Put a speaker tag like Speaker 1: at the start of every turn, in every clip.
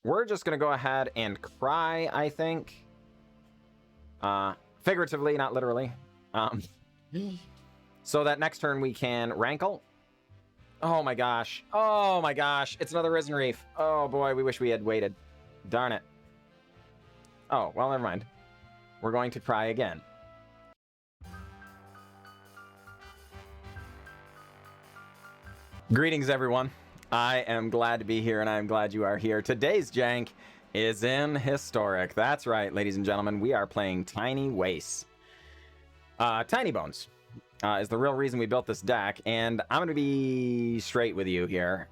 Speaker 1: we're just going to go ahead and cry, I think. Figuratively, not literally. So that next turn we can Rankle. Oh my gosh. Oh my gosh. It's another Risen Reef. Oh boy, we wish we had waited. Darn it. Oh, well, never mind. We're going to cry again. Greetings, everyone. I am glad to be here, and I am glad you are here. Today's jank is in Historic. That's right, ladies and gentlemen. We are playing Tiny Wastes. Tinybones is the real reason we built this deck, and I'm going to be straight with you here.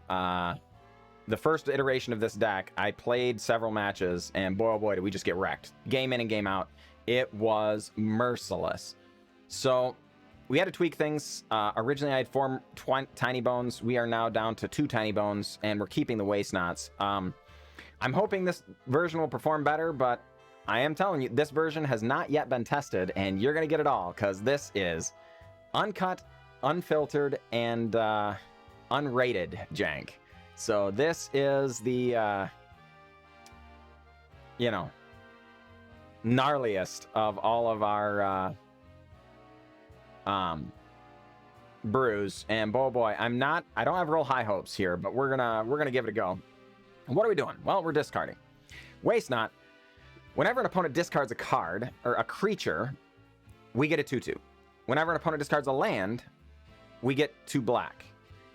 Speaker 1: The first iteration of this deck, I played several matches, and boy, oh boy, did we just get wrecked. Game in and game out. It was merciless. So we had to tweak things. Originally, I had 4 Tinybones. We are now down to 2 Tinybones, and we're keeping the Waste Knots. I'm hoping this version will perform better, but I am telling you, this version has not yet been tested, and you're going to get it all, because this is uncut, unfiltered, and unrated jank. So this is the, you know, gnarliest of all of our brews. And boy, I don't have real high hopes here, but we're gonna give it a go. And what are we doing? Well, we're discarding. Waste Not. Whenever an opponent discards a card or a creature, we get a 2/2. Whenever an opponent discards a land, we get 2 black.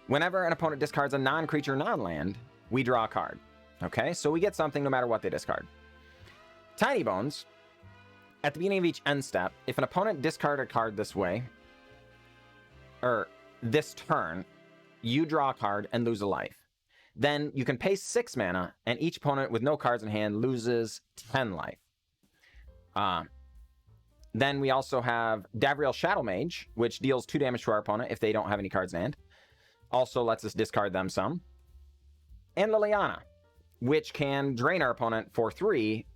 Speaker 1: Whenever an opponent discards a non-creature, non-land, we draw a card. Okay, so we get something no matter what they discard. Tinybones, at the beginning of each end step, if an opponent discarded a card this way, or this turn, you draw a card and lose a life. Then you can pay 6 mana, and each opponent with no cards in hand loses 10 life. Then we also have Davriel Shadowmage, which deals 2 damage to our opponent if they don't have any cards in hand. Also lets us discard them some. And Liliana, which can drain our opponent for 3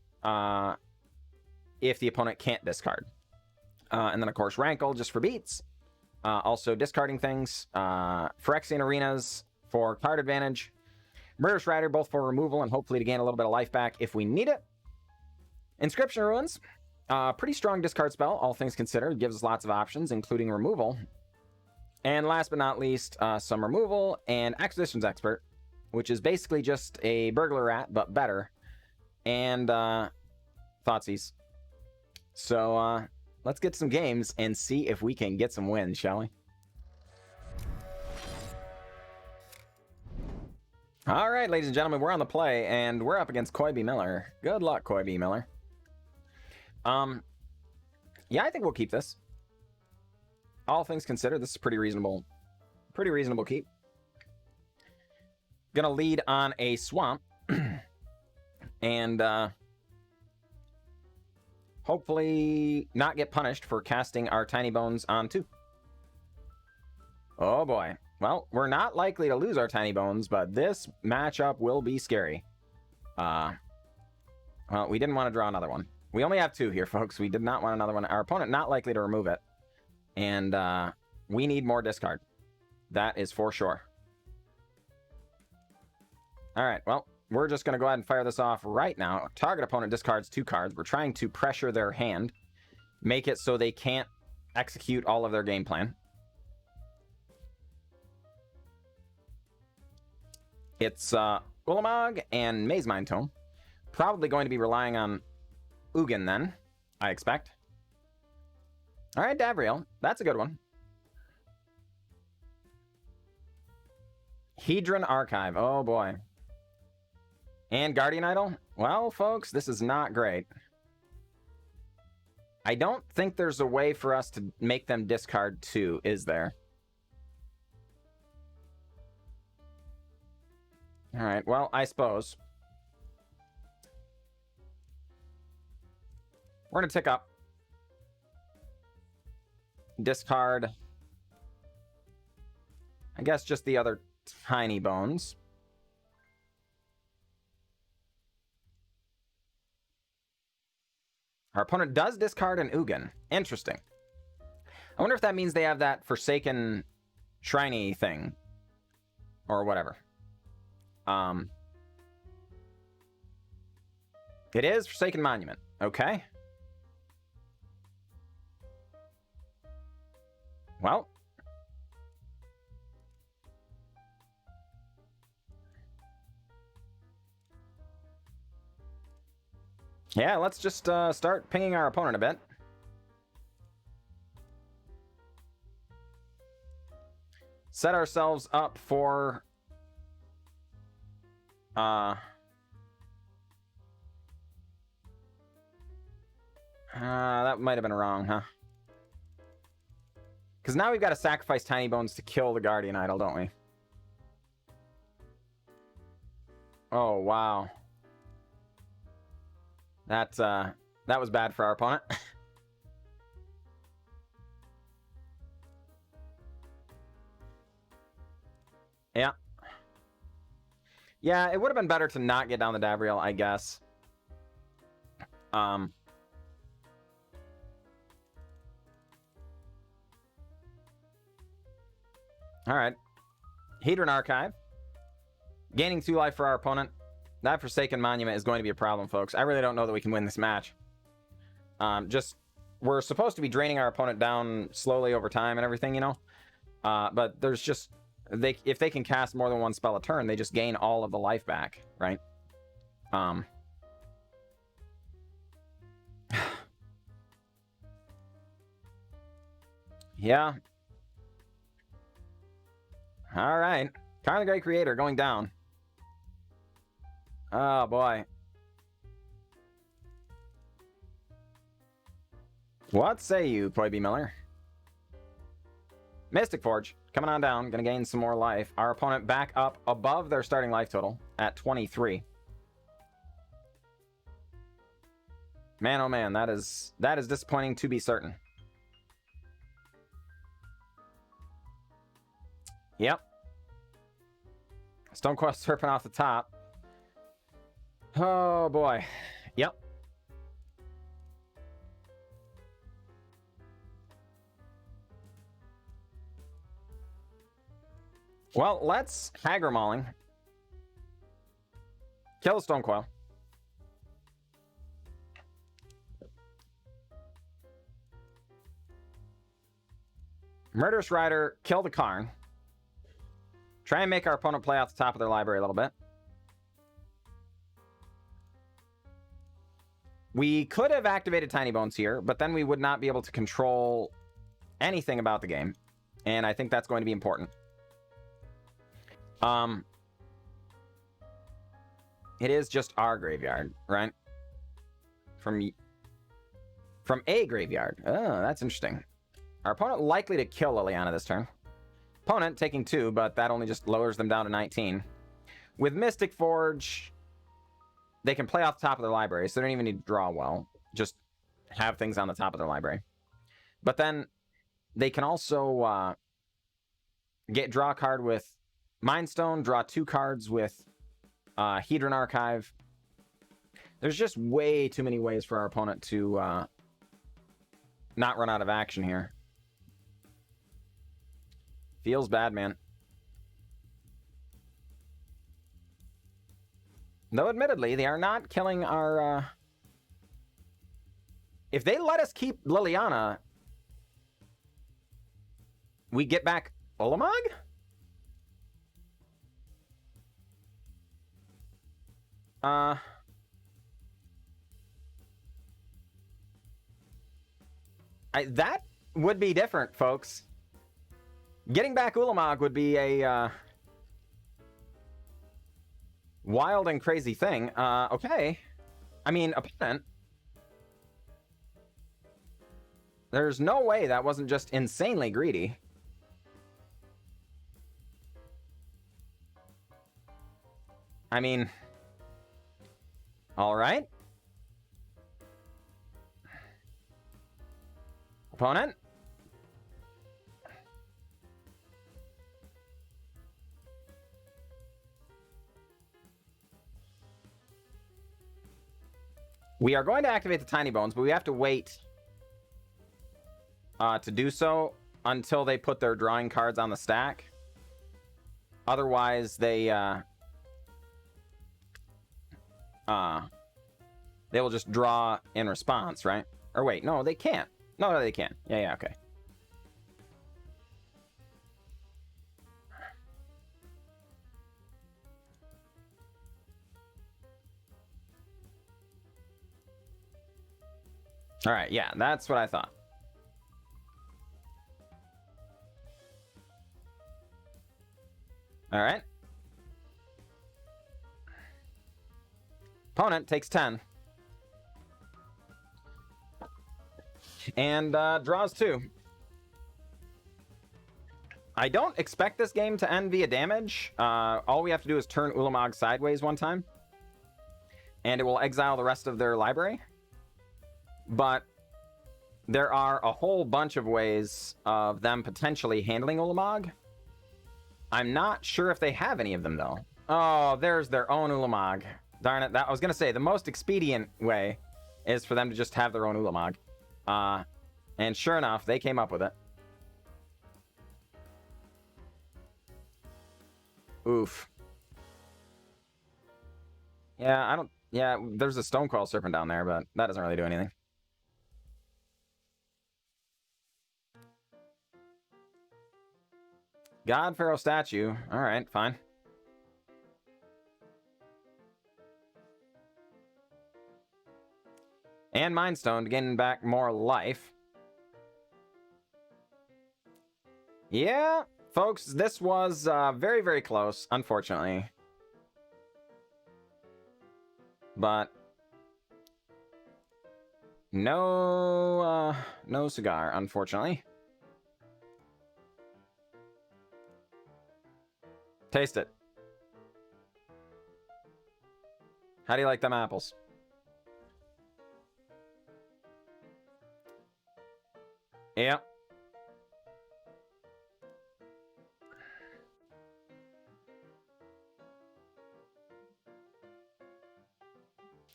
Speaker 1: if the opponent can't discard. And then, of course, Rankle, just for beats. Also discarding things. Phyrexian Arenas for card advantage. Murderous Rider, both for removal and hopefully to gain a little bit of life back if we need it. Inscription of Ruins. Pretty strong discard spell, all things considered. Gives us lots of options, including removal. And last but not least, some removal and Acquisitions Expert, which is basically just a Burglar Rat, but better. And Thoughtseize. So let's get some games and see if we can get some wins, shall we? All right, ladies and gentlemen, we're on the play, and we're up against Coy B. Miller. Good luck, Coy B. Miller. Yeah, I think we'll keep this. All things considered, this is pretty reasonable keep. Gonna lead on a swamp. And hopefully not get punished for casting our Tinybones on 2. Oh boy. Well, we're not likely to lose our Tinybones, but this matchup will be scary. Well, we didn't want to draw another one. We only have 2 here, folks. We did not want another one. Our opponent not likely to remove it. And we need more discard. That is for sure. All right, well, we're just going to go ahead and fire this off right now. Target opponent discards 2 cards. We're trying to pressure their hand. Make it so they can't execute all of their game plan. It's Ulamog and Maze Mind Tome. Probably going to be relying on Ugin then, I expect. All right, Davriel. That's a good one. Hedron Archive. Oh, boy. And Guardian Idol? Well, folks, this is not great. I don't think there's a way for us to make them discard 2, is there? All right, well, I suppose. We're going to tick up. Discard. I guess just the other Tinybones. Our opponent does discard an Ugin. Interesting. I wonder if that means they have that Forsaken Shriny thing. Or whatever. It is Forsaken Monument. Okay. Well. Yeah, let's just start pinging our opponent a bit. Set ourselves up for... that might have been wrong, huh? Because now we've got to sacrifice Tinybones to kill the Guardian Idol, don't we? Oh, wow. That was bad for our opponent. Yeah. Yeah, it would have been better to not get down the Davriel, I guess. All right. Hedron Archive. Gaining 2 life for our opponent. That Forsaken Monument is going to be a problem, folks. I really don't know that we can win this match. We're supposed to be draining our opponent down slowly over time and everything, you know? But there's just... if they can cast more than 1 spell a turn, they just gain all of the life back, right? Yeah. All right. Karn the Great Creator going down. Oh, boy. What say you, Ploy B. Miller? Mystic Forge, coming on down. Gonna gain some more life. Our opponent back up above their starting life total at 23. Man, oh man, that is disappointing to be certain. Yep. Stonequest Serpent off the top. Oh, boy. Yep. Well, let's Hagra Mauling. Kill the Stonecoil. Murderous Rider, kill the Karn. Try and make our opponent play off the top of their library a little bit. We could have activated Tinybones here, but then we would not be able to control anything about the game. And I think that's going to be important. It is just our graveyard, right? From a graveyard. Oh, that's interesting. Our opponent likely to kill Liliana this turn. Opponent taking 2, but that only just lowers them down to 19. With Mystic Forge, they can play off the top of their library, so they don't even need to draw well. Just have things on the top of their library. But then they can also draw a card with Mind Stone, draw 2 cards with Hedron Archive. There's just way too many ways for our opponent to not run out of action here. Feels bad, man. Though, admittedly, they are not killing our... If they let us keep Liliana, we get back Ulamog? That would be different, folks. Getting back Ulamog would be a wild and crazy thing. Okay. I mean, opponent. There's no way that wasn't just insanely greedy. I mean... All right. Opponent. We are going to activate the Tinybones, but we have to wait to do so until they put their drawing cards on the stack. Otherwise, they they will just draw in response, right? Or wait, no, they can't. No, they can. Yeah, okay. All right, yeah, that's what I thought. All right. Opponent takes 10. And draws 2. I don't expect this game to end via damage. All we have to do is turn Ulamog sideways one time. And it will exile the rest of their library. But there are a whole bunch of ways of them potentially handling Ulamog. I'm not sure if they have any of them, though. Oh, there's their own Ulamog. Darn it. I was going to say, the most expedient way is for them to just have their own Ulamog. And sure enough, they came up with it. Oof. Yeah, I don't... Yeah, there's a Stonecoil Serpent down there, but that doesn't really do anything. God Pharaoh statue. Alright, fine. And Mind Stone to gain back more life. Yeah, folks, this was very, very close, unfortunately. But no cigar, unfortunately. Taste it. How do you like them apples? Yep.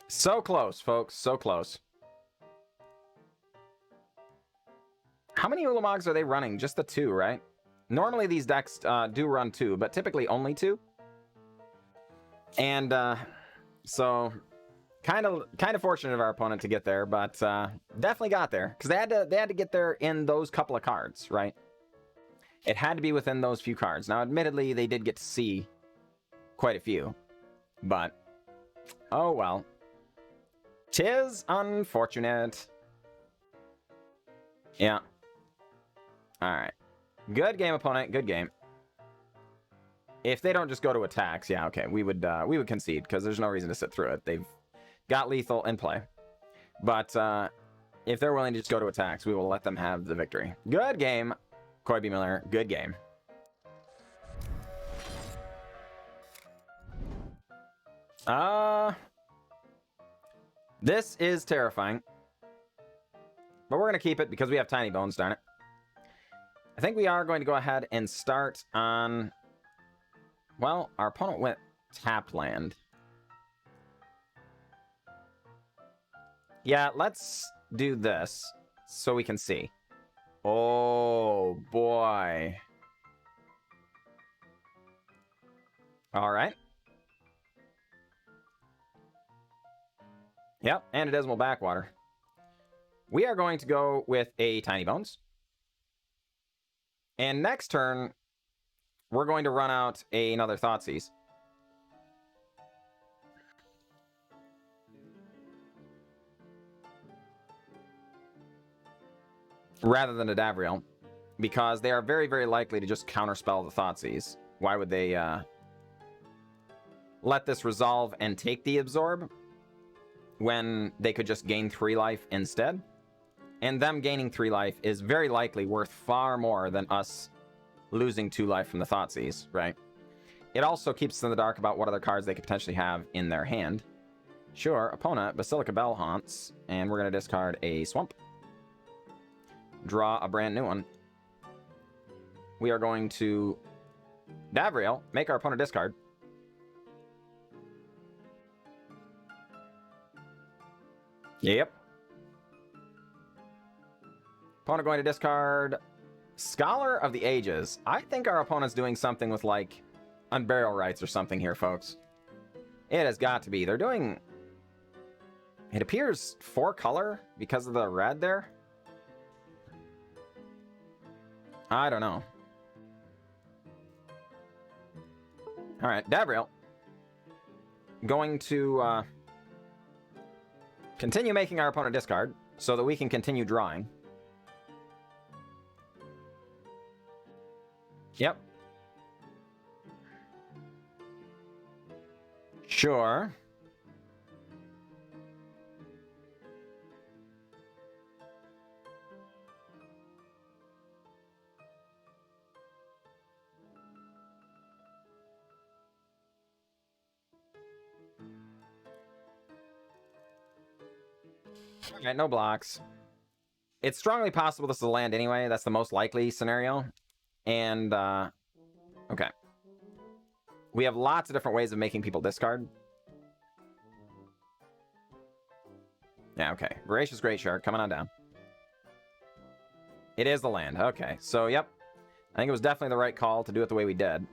Speaker 1: So close, folks. So close. How many Ulamogs are they running? Just the 2, right? Normally these decks do run 2, but typically only 2. And so kind of fortunate of our opponent to get there, but definitely got there because they had to get there in those couple of cards, right? It had to be within those few cards. Now, admittedly, they did get to see quite a few, but oh well. 'Tis unfortunate. Yeah. All right. Good game, opponent. Good game. If they don't just go to attacks, yeah, okay, we would concede because there's no reason to sit through it. They've got lethal in play. But if they're willing to just go to attacks, we will let them have the victory. Good game, Coy B. Miller. Good game. This is terrifying. But we're going to keep it because we have Tinybones, darn it. I think we are going to go ahead and start on... Well, our opponent went tapped land. Yeah, let's do this so we can see. Oh, boy. All right. Yep, and a Dismal Backwater. We are going to go with a Tinybones. And next turn, we're going to run out another Thoughtseize. Rather than a Davriel. Because they are very, very likely to just counterspell the Thoughtseize. Why would they let this resolve and take the Absorb when they could just gain 3 life instead? And them gaining 3 life is very likely worth far more than us losing 2 life from the Thoughtseize, right? It also keeps us in the dark about what other cards they could potentially have in their hand. Sure, opponent, Basilica Bell Haunts, and we're going to discard a Swamp. Draw a brand new one. We are going to Davriel, make our opponent discard. Yep. Opponent going to discard Scholar of the Ages. I think our opponent's doing something with, like, Unburial Rites or something here, folks. It has got to be. They're doing... It appears 4 color because of the red there. I don't know. All right, Davriel. Going to continue making our opponent discard so that we can continue drawing. Yep. Sure. Alright, no blocks. It's strongly possible this is a land anyway. That's the most likely scenario. And, okay. We have lots of different ways of making people discard. Yeah, okay. Voracious Great Shark, coming on down. It is the land. Okay, so, yep. I think it was definitely the right call to do it the way we did.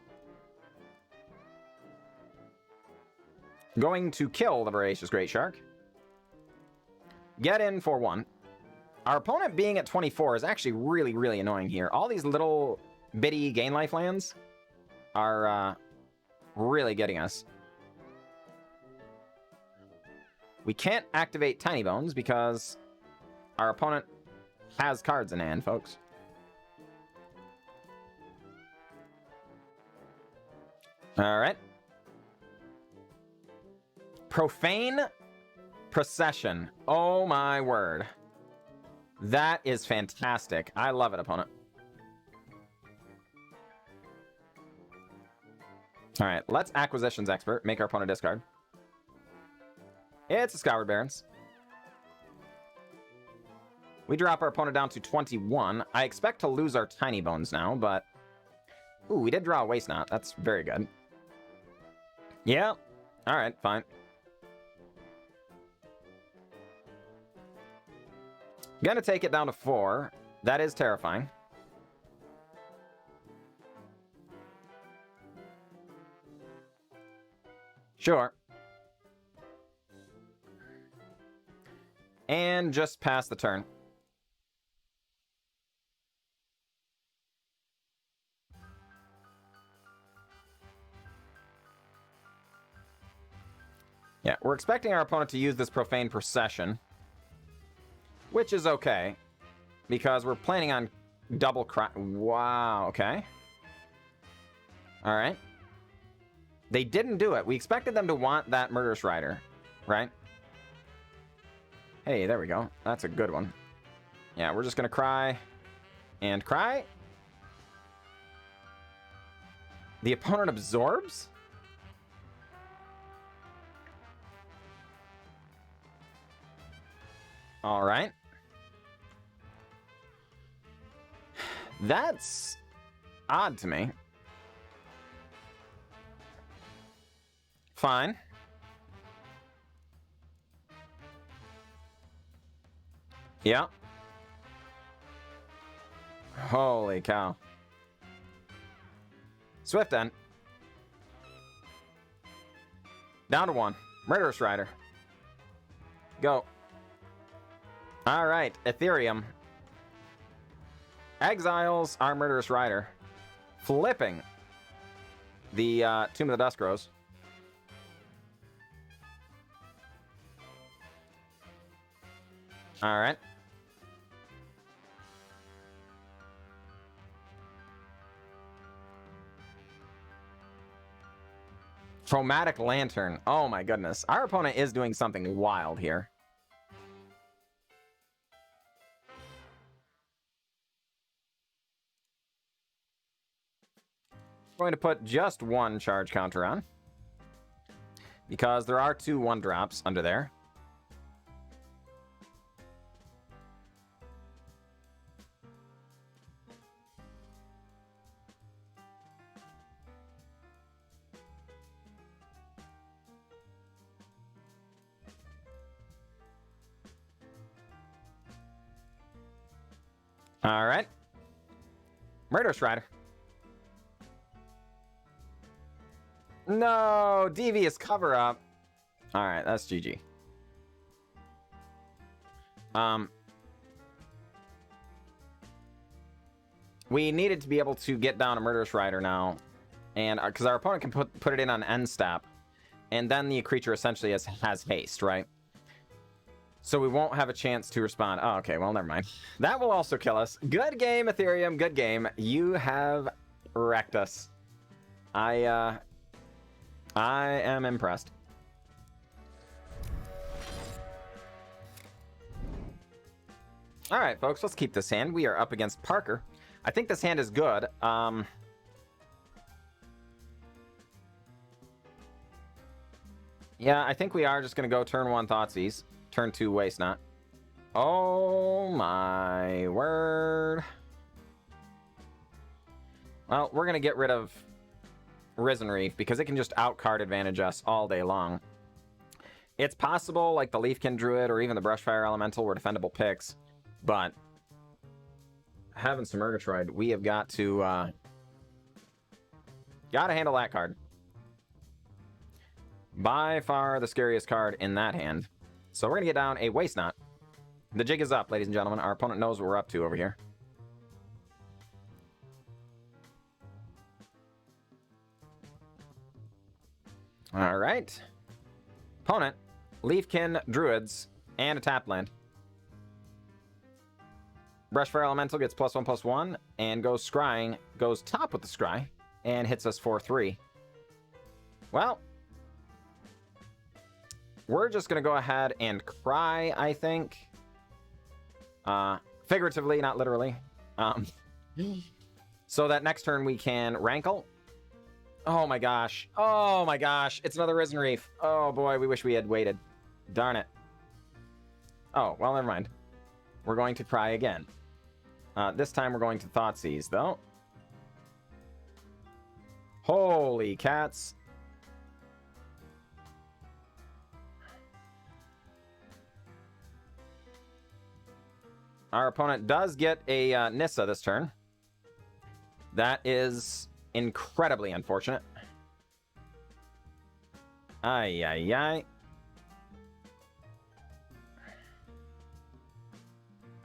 Speaker 1: Going to kill the Voracious Great Shark. Get in for 1. Our opponent being at 24 is actually really, really annoying here. All these little bitty gain life lands are really getting us. We can't activate Tinybones because our opponent has cards in hand, folks. All right. Profane Procession. Oh my word. That is fantastic. I love it, opponent. All right, let's Acquisitions Expert. Make our opponent discard. It's a Scoured Barrens. We drop our opponent down to 21. I expect to lose our Tinybones now, but... Ooh, we did draw a Waste Knot. That's very good. Yeah. All right, fine. Gonna take it down to 4. That is terrifying. Sure. And just pass the turn. Yeah, we're expecting our opponent to use this Profane Procession, which is okay, because we're planning on double cry. Wow, okay. All right. They didn't do it. We expected them to want that Murderous Rider, right? Hey, there we go. That's a good one. Yeah, we're just going to cry and cry. The opponent absorbs? All right. That's odd to me. Fine. Yeah. Holy cow. Swift End. Down to 1. Murderous Rider. Go. All right, Ethereum. Exiles our Murderous Rider. Flipping the Tomb of the Duskrows. All right. Chromatic Lantern. Oh my goodness. Our opponent is doing something wild here. Going to put just 1 charge counter on, because there are 2 1-drops under there. All right. Murderous Rider. No, devious cover-up. All right, that's GG. We needed to be able to get down a Murderous Rider now, and because our opponent can put it in on end step, and then the creature essentially has haste, right? So we won't have a chance to respond. Oh, okay, well, never mind. That will also kill us. Good game, Ethereum, good game. You have wrecked us. I am impressed. All right, folks, let's keep this hand. We are up against Parker. I think this hand is good. Yeah, I think we are just going to go turn 1 Thoughtseize. Turn 2 Waste Not. Oh my word. Well, we're going to get rid of Risen Reef because it can just out-card advantage us all day long. It's possible, like the Leafkin Druid or even the Brushfire Elemental were defendable picks, but having some Murgatroyd, we have got to handle that card. By far the scariest card in that hand. So we're going to get down a Waste Not. The jig is up, ladies and gentlemen. Our opponent knows what we're up to over here. All right. Opponent, Leafkin Druids, and a tap land. Brushfire Elemental gets +1/+1 and goes scrying, goes top with the scry, and hits us for 3. Well, we're just going to go ahead and cry, I think. Figuratively, not literally. So that next turn we can Rankle. Oh my gosh. Oh my gosh. It's another Risen Reef. Oh boy, we wish we had waited. Darn it. Oh, well, never mind. We're going to cry again. This time we're going to Thoughtseize, though. Holy cats. Our opponent does get a Nissa this turn. That is incredibly unfortunate. Ay, ay, ay.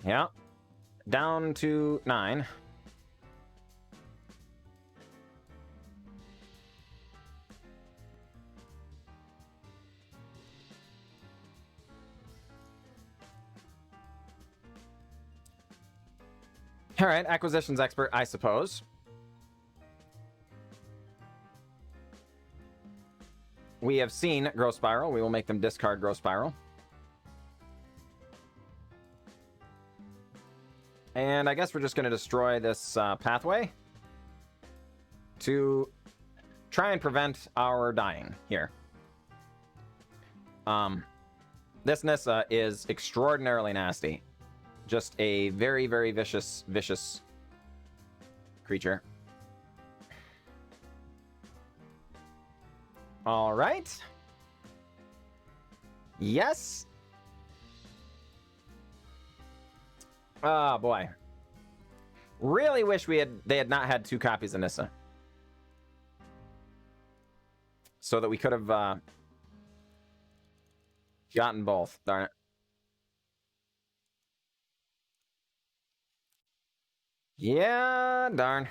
Speaker 1: Yeah. Down to 9. All right, acquisitions expert, I suppose. We have seen Growth Spiral. We will make them discard Growth Spiral. And I guess we're just going to destroy this pathway to try and prevent our dying here. This Nissa is extraordinarily nasty. Just a very, very vicious creature. All right. Yes. Oh, boy. Really wish they had not had 2 copies of Nissa. So that we could have gotten both. Darn it. Yeah, darn.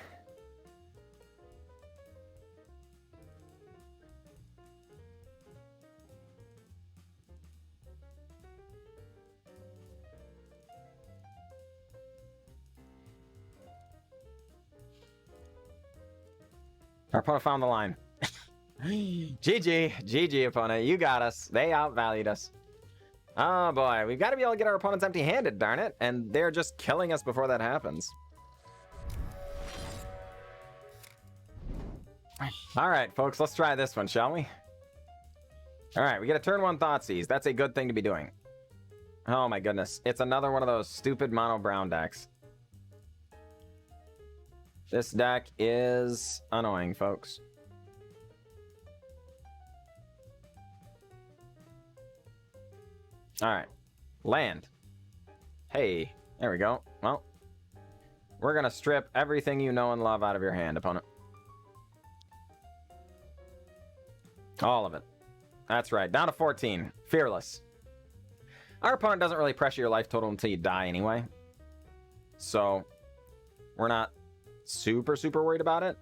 Speaker 1: Our opponent found the line. GG, opponent. You got us. They outvalued us. Oh, boy. We've got to be able to get our opponents empty-handed, darn it. And they're just killing us before that happens. All right, folks. Let's try this one, shall we? All right. We get a turn 1 Thoughtseize. That's a good thing to be doing. Oh, my goodness. It's another one of those stupid mono-brown decks. This deck is annoying, folks. All right. Land. Hey, there we go. Well, we're going to strip everything you know and love out of your hand, opponent. All of it. That's right. Down to 14. Fearless. Our opponent doesn't really pressure your life total until you die anyway. So, we're not super, super worried about it.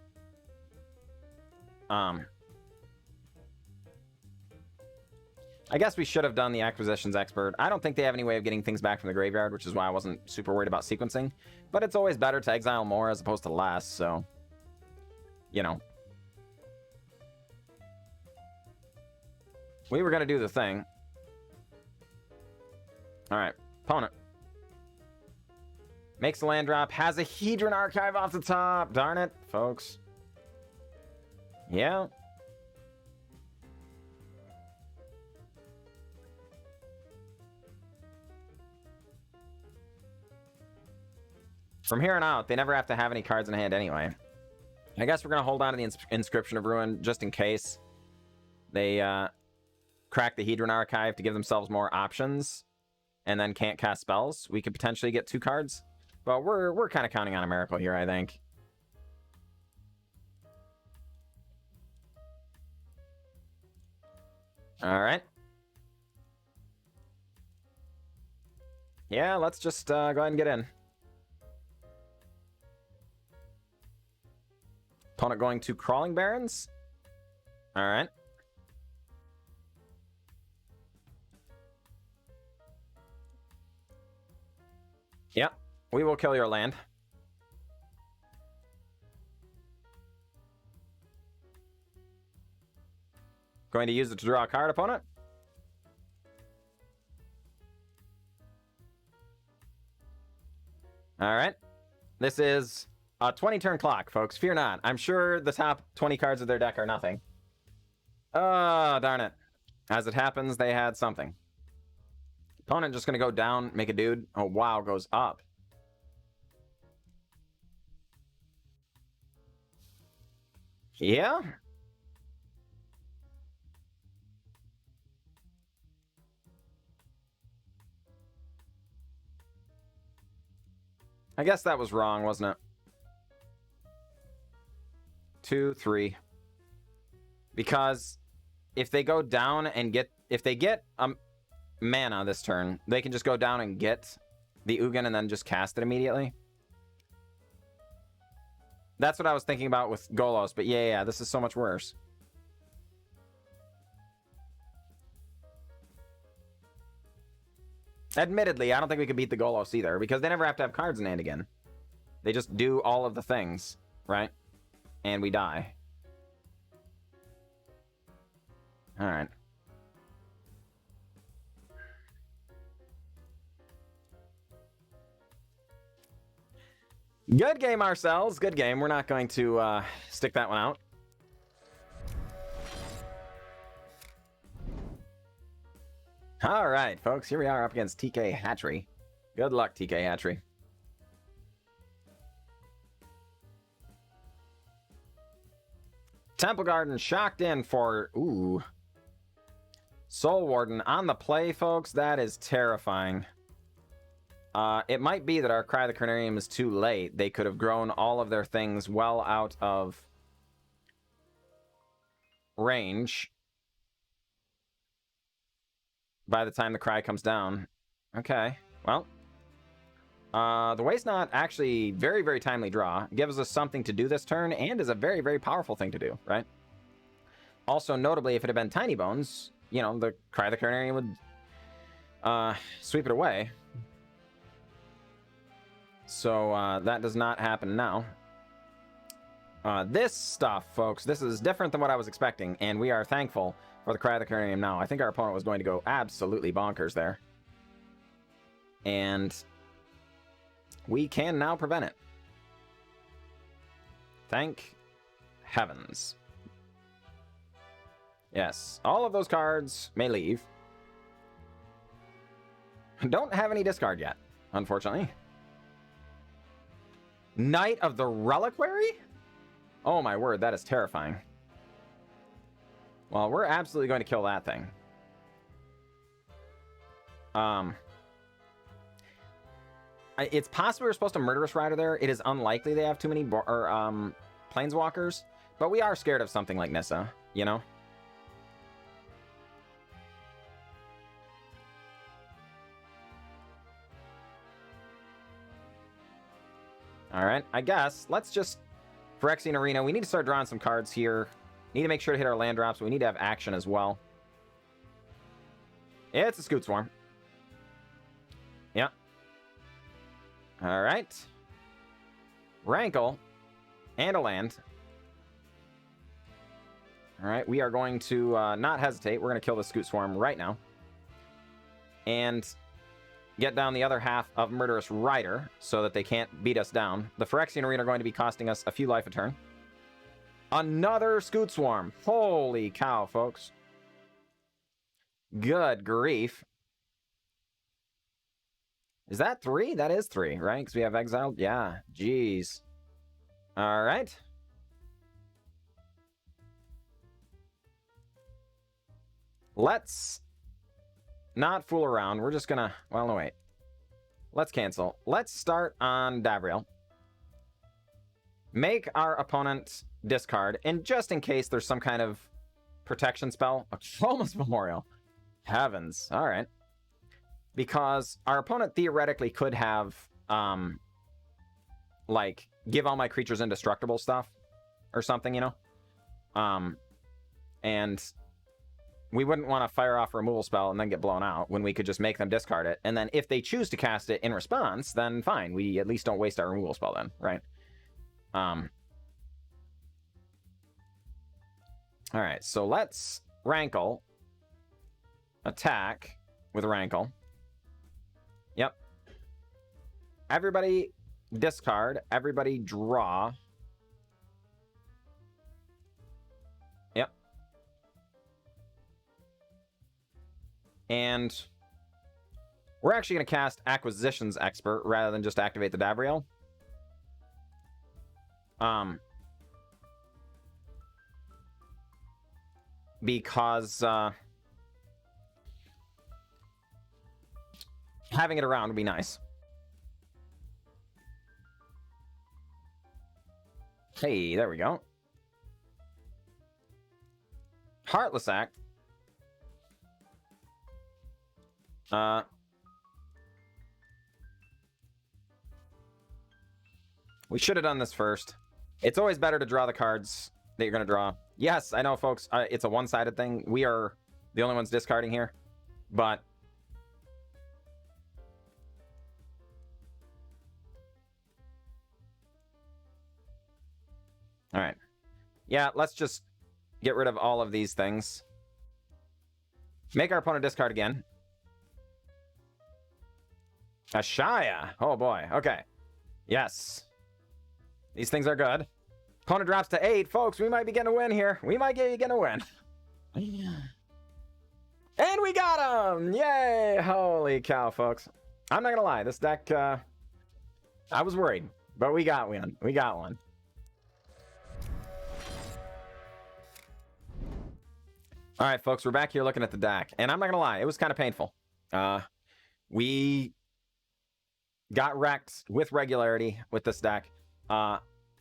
Speaker 1: I guess we should have done the Acquisitions Expert. I don't think they have any way of getting things back from the graveyard, which is why I wasn't super worried about sequencing. But it's always better to exile more as opposed to less, so... You know. We were going to do the thing. Alright, opponent. Makes a land drop, has a Hedron Archive off the top. Darn it, folks. Yeah. From here on out, they never have to have any cards in hand anyway. I guess we're going to hold on to the Inscription of Ruin just in case they crack the Hedron Archive to give themselves more options and then can't cast spells. We could potentially get 2 cards. But we're kind of counting on a miracle here, I think. All right. Yeah, let's just go ahead and get in. Opponent going to Crawling Barrens. All right. Yep, we will kill your land. Going to use it to draw a card, opponent. All right. This is a 20-turn clock, folks. Fear not. I'm sure the top 20 cards of their deck are nothing. Oh, darn it. As it happens, they had something. Opponent just going to go down, make a dude. Oh, wow, goes up. Yeah? I guess that was wrong, wasn't it? 2, 3. Because if they go down and get... If they get mana this turn, they can just go down and get the Ugin and then just cast it immediately. That's what I was thinking about with Golos, but yeah, this is so much worse. Admittedly, I don't think we could beat the Golos either, because they never have to have cards in hand again. They just do all of the things, right? And we die. Alright. Good game, ourselves. Good game. We're not going to stick that one out. All right, folks. Here we are up against TK Hatchery. Good luck, TK Hatchery. Temple Garden shocked in for... Ooh. Soul Warden on the play, folks. That is terrifying. It might be that our Cry of the Carnarium is too late. They could have grown all of their things well out of range by the time the Cry comes down. Okay, well. The Waste Not actually very, very timely draw. Gives us something to do this turn and is a very, very powerful thing to do, right? Also, notably, if it had been Tinybones, you know, the Cry of the Carnarium would sweep it away. So that does not happen now. This stuff, folks, this is different than what I was expecting, and we are thankful for the Cry of the Carnarium now. I think our opponent was going to go absolutely bonkers there. And we can now prevent it. Thank heavens. Yes, all of those cards may leave. Don't have any discard yet, unfortunately. Knight of the Reliquary? Oh my word, that is terrifying. Well, we're absolutely going to kill that thing. It's possible we're supposed to Murderous Rider there. It is unlikely they have too many Planeswalkers, but we are scared of something like Nissa, you know? All right, I guess let's just Phyrexian Arena. We need to start drawing some cards here. Need to make sure to hit our land drops. We need to have action as well. It's a Scoot Swarm. Yep. All right. Rankle and a land. All right, we are going to not hesitate. We're going to kill the Scoot Swarm right now. And get down the other half of Murderous Rider so that they can't beat us down. The Phyrexian Arena are going to be costing us a few life a turn. Another Scoot Swarm. Holy cow, folks. Good grief. Is that 3? That is 3, right? Because we have exiled. Yeah, jeez. All right. Let's not fool around. We're just gonna... Well, no, wait. Let's cancel. Let's start on Davriel. Make our opponent discard, and just in case there's some kind of protection spell, a Chroma's Memorial. Heavens. All right. Because our opponent theoretically could have, like, give all my creatures indestructible stuff or something, you know? And we wouldn't want to fire off a removal spell and then get blown out when we could just make them discard it. And then if they choose to cast it in response, then fine. We at least don't waste our removal spell then, right? All right, so let's Rankle. Attack with Rankle. Yep. Everybody discard. Everybody draw. Yep. And we're actually going to cast Acquisitions Expert rather than just activate the Davriel. Because having it around would be nice. Hey, there we go. Heartless Act. We should have done this first. It's always better to draw the cards that you're going to draw. Yes, I know, folks, it's a one-sided thing. We are the only ones discarding here, but all right. Yeah, let's just get rid of all of these things. Make our opponent discard again. Ashaya. Oh, boy. Okay. Yes. These things are good. Opponent drops to 8. Folks, we might be getting a win here. We might get a win. And we got him! Yay! Holy cow, folks. I'm not going to lie. This deck, I was worried. But we got one. We got one. All right, folks. We're back here looking at the deck. And I'm not going to lie. It was kind of painful. We got wrecked with regularity with this deck.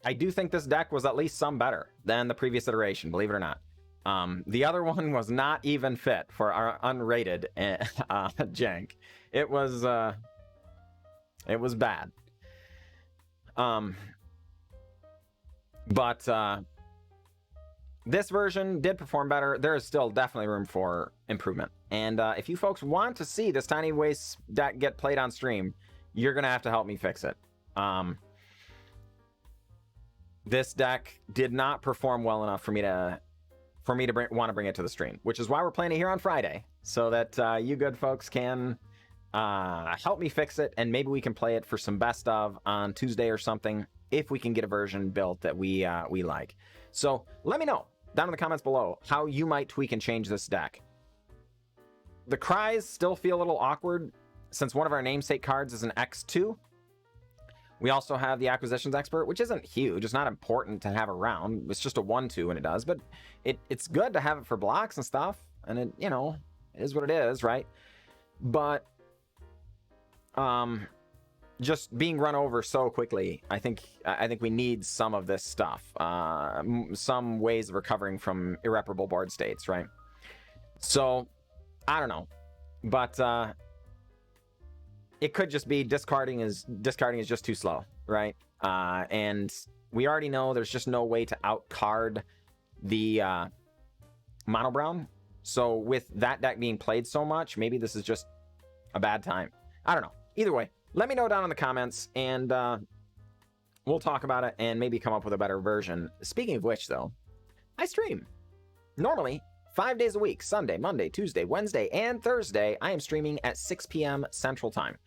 Speaker 1: I do think this deck was at least some better than the previous iteration, believe it or not. The other one was not even fit for our unrated jank. It was bad. But this version did perform better. There is still definitely room for improvement. And if you folks want to see this Tiny Waste deck get played on stream, you're going to have to help me fix it. This deck did not perform well enough for me to want to bring it to the stream, which is why we're playing it here on Friday, so that you good folks can help me fix it, and maybe we can play it for some best of on Tuesday or something, if we can get a version built that we like. So let me know down in the comments below how you might tweak and change this deck. The cries still feel a little awkward since one of our namesake cards is an X2. We also have the Acquisitions Expert, which isn't huge. It's not important to have around. It's just a 1/2 when it does, but it's good to have it for blocks and stuff. And it, you know, it is what it is, right? But just being run over so quickly, I think we need some of this stuff. Some ways of recovering from irreparable board states, right? So I don't know, but it could just be discarding is just too slow. right? And we already know there's just no way to outcard the mono brown. So with that deck being played so much, maybe this is just a bad time. I don't know. Either way, let me know down in the comments, and we'll talk about it and maybe come up with a better version. Speaking of which, though, I stream. Normally, 5 days a week, Sunday, Monday, Tuesday, Wednesday, and Thursday, I am streaming at 6 p.m. Central Time.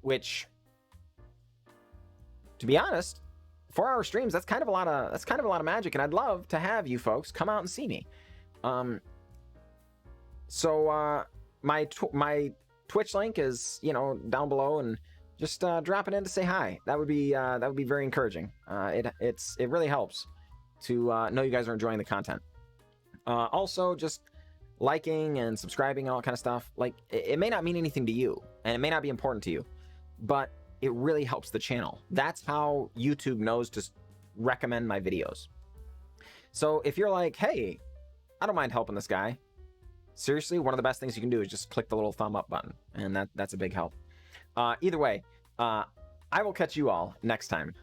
Speaker 1: Which, to be honest, 4-hour streams, that's kind of a lot of magic, and I'd love to have you folks come out and see me. So my Twitch link is, you know, down below, and just drop it in to say hi. That would be very encouraging. It really helps to know you guys are enjoying the content. Also, just liking and subscribing and all that kind of stuff. Like, it may not mean anything to you, and it may not be important to you, but it really helps the channel. That's how YouTube knows to recommend my videos. So if you're like, hey, I don't mind helping this guy, seriously, one of the best things you can do is just click the little thumb up button, and that's a big help. Either way, I will catch you all next time.